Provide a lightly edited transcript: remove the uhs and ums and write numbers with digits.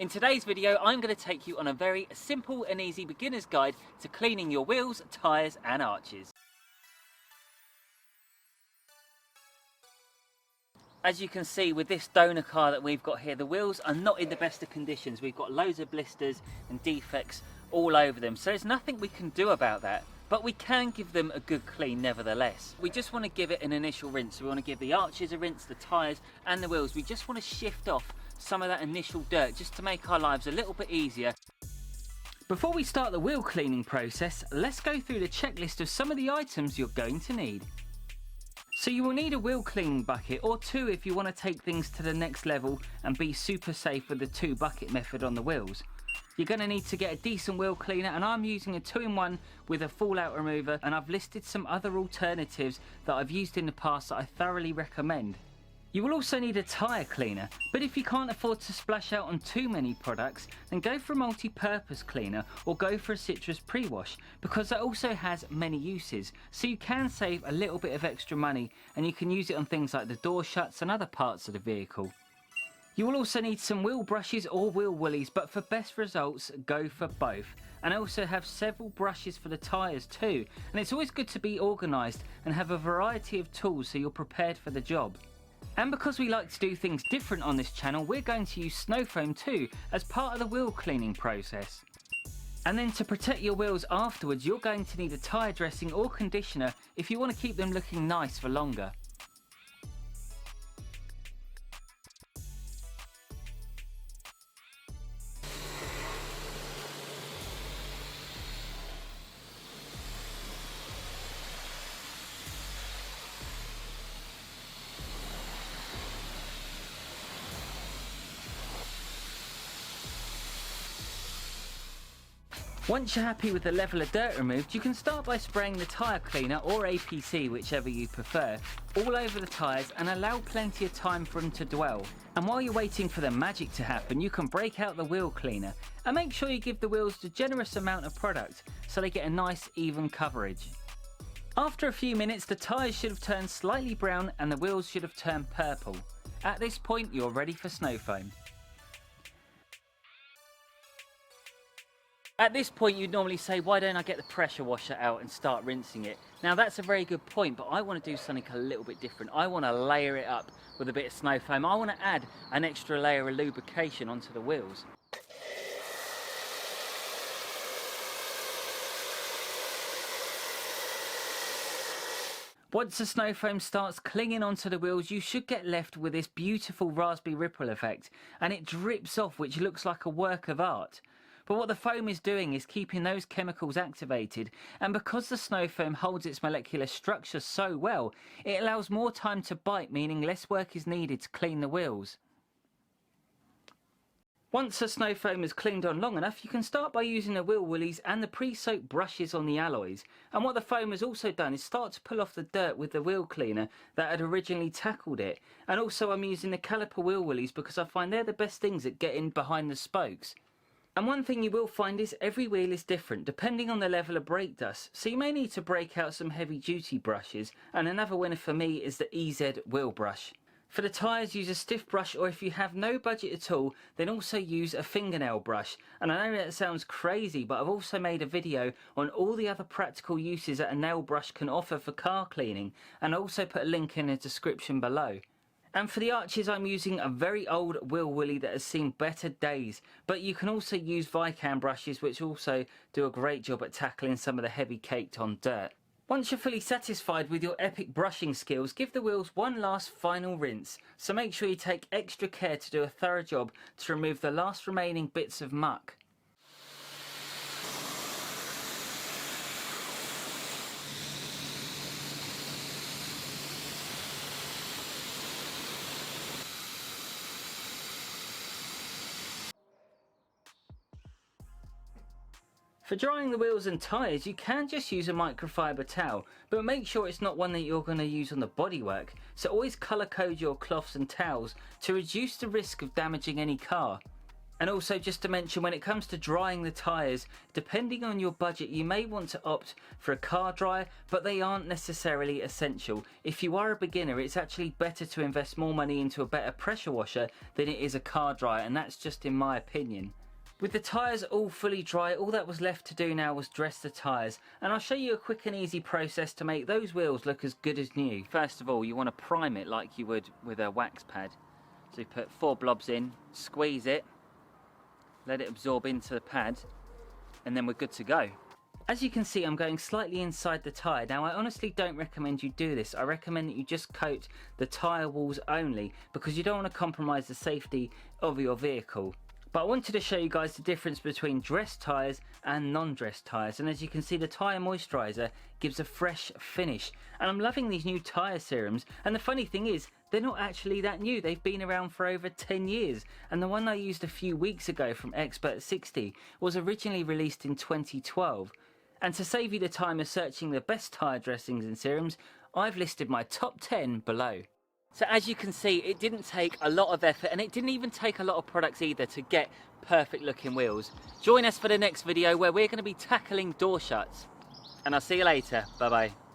In today's video, I'm going to take you on a very simple and easy beginner's guide to cleaning your wheels, tyres and arches. As you can see with this donor car that we've got here, the wheels are not in the best of conditions. We've got loads of blisters and defects all over them, so there's nothing we can do about that. But we can give them a good clean nevertheless. We just want to give it an initial rinse. We want to give the arches a rinse, the tyres and the wheels. We just want to shift off some of that initial dirt just to make our lives a little bit easier. Before we start the wheel cleaning process, let's go through the checklist of some of the items you're going to need. So you will need a wheel cleaning bucket or two if you want to take things to the next level and be super safe with the 2 bucket method on the wheels. You're going to need to get a decent wheel cleaner, and I'm using a 2-in-1 with a fallout remover, and I've listed some other alternatives that I've used in the past that I thoroughly recommend. You will also need a tyre cleaner, but if you can't afford to splash out on too many products, then go for a multi-purpose cleaner or go for a citrus pre-wash, because that also has many uses, so you can save a little bit of extra money and you can use it on things like the door shuts and other parts of the vehicle. You will also need some wheel brushes or wheel woolies, but for best results, go for both. And I also have several brushes for the tyres too, and it's always good to be organised and have a variety of tools so you're prepared for the job. And because we like to do things different on this channel, we're going to use snow foam too as part of the wheel cleaning process. And then to protect your wheels afterwards, you're going to need a tyre dressing or conditioner if you want to keep them looking nice for longer. Once you're happy with the level of dirt removed, you can start by spraying the tyre cleaner or APC, whichever you prefer, all over the tyres and allow plenty of time for them to dwell. And while you're waiting for the magic to happen, you can break out the wheel cleaner and make sure you give the wheels the generous amount of product so they get a nice even coverage. After a few minutes, the tyres should have turned slightly brown and the wheels should have turned purple. At this point, you're ready for snow foam. At this point you'd normally say, why don't I get the pressure washer out and start rinsing it? Now that's a very good point, but I want to do something a little bit different. I want to layer it up with a bit of snow foam. I want to add an extra layer of lubrication onto the wheels. Once the snow foam starts clinging onto the wheels, you should get left with this beautiful raspberry ripple effect, and it drips off, which looks like a work of art. But what the foam is doing is keeping those chemicals activated, and because the snow foam holds its molecular structure so well, it allows more time to bite, meaning less work is needed to clean the wheels. Once the snow foam is cleaned on long enough, you can start by using the wheel woolies and the pre-soaked brushes on the alloys. And what the foam has also done is start to pull off the dirt with the wheel cleaner that had originally tackled it. And also I'm using the caliper wheel woolies because I find they're the best things at getting behind the spokes. And one thing you will find is every wheel is different depending on the level of brake dust, so you may need to break out some heavy duty brushes, and another winner for me is the EZ wheel brush. For the tyres, use a stiff brush, or if you have no budget at all, then also use a fingernail brush. And I know that sounds crazy, but I've also made a video on all the other practical uses that a nail brush can offer for car cleaning, and I'll also put a link in the description below. And for the arches, I'm using a very old wheel woolly that has seen better days, but you can also use Vicam brushes, which also do a great job at tackling some of the heavy caked on dirt. Once you're fully satisfied with your epic brushing skills, give the wheels one last final rinse, so make sure you take extra care to do a thorough job to remove the last remaining bits of muck. For drying the wheels and tyres, you can just use a microfibre towel, but make sure it's not one that you're going to use on the bodywork, so always colour code your cloths and towels to reduce the risk of damaging any car. And also just to mention, when it comes to drying the tyres, depending on your budget, you may want to opt for a car dryer, but they aren't necessarily essential. If you are a beginner, it's actually better to invest more money into a better pressure washer than it is a car dryer, and that's just in my opinion. With the tyres all fully dry, all that was left to do now was dress the tyres, and I'll show you a quick and easy process to make those wheels look as good as new. First of all, you want to prime it like you would with a wax pad. So you put 4 blobs in, squeeze it, let it absorb into the pad, and then we're good to go. As you can see, I'm going slightly inside the tyre. Now, I honestly don't recommend you do this. I recommend that you just coat the tyre walls only, because you don't want to compromise the safety of your vehicle. But I wanted to show you guys the difference between dressed tyres and non-dressed tyres, and as you can see, the tyre moisturiser gives a fresh finish, and I'm loving these new tyre serums. And the funny thing is, they're not actually that new. They've been around for over 10 years, and the one I used a few weeks ago from Expert 60 was originally released in 2012. And to save you the time of searching the best tyre dressings and serums, I've listed my top 10 below. So as you can see, it didn't take a lot of effort, and it didn't even take a lot of products either to get perfect looking wheels. Join us for the next video where we're going to be tackling door shuts. And I'll see you later. Bye bye.